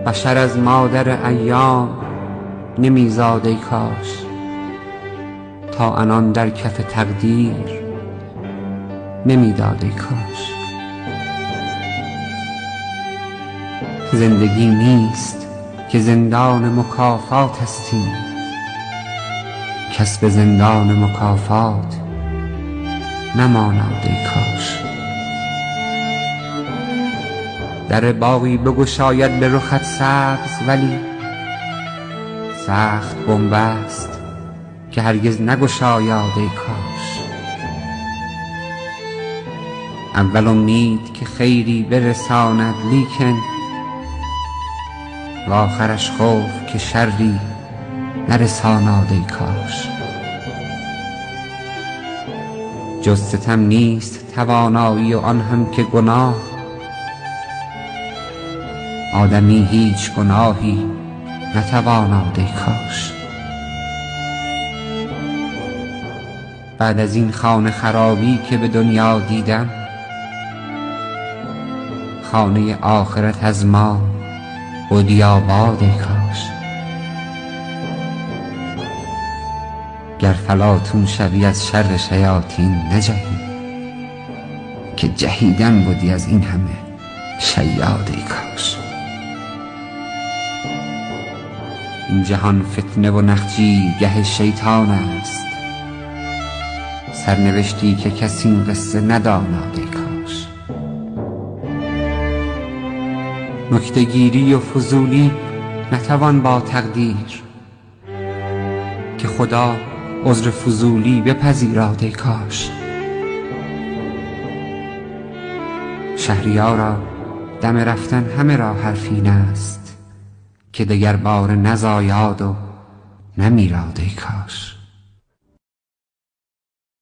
بشر از مادر ایام نمیزاد ای کاش، تا انان در کف تقدیر نمیداد ای کاش. زندگی نیست که زندان مکافات استیم، کس به زندان مکافات نماند ای کاش. در باغی بگشاید به رخت سبز، ولی سخت بنبست که هرگز نگشاید ای کاش. اول امید که خیری برساند لیکن، و آخرش خوف که شری نرساند ای کاش. جز ستم نیست توانایی و آن هم که گناه، آدمی هیچ گناهی نتواند ای کاش. بعد از این خانه خرابی که به دنیا دیدم، خانه آخرت از ما بودی آباد ای کاش. گر فلاطون شوی از شر شیاطین نجهی، که جهیدن بودی از این همه شیاد ای کاش. این جهان فتنه و نخجیرگه شیطان است، سرنوشتی که کسی این قصه نداند ای کاش. نکته‌گیری و فضولی نتوان با تقدیر، که خدا عذر فضولی بپذیراد ای کاش. شهریارا دم رفتن همه را حرفین است، که دگر بار نزاید و نمیراد ای کاش.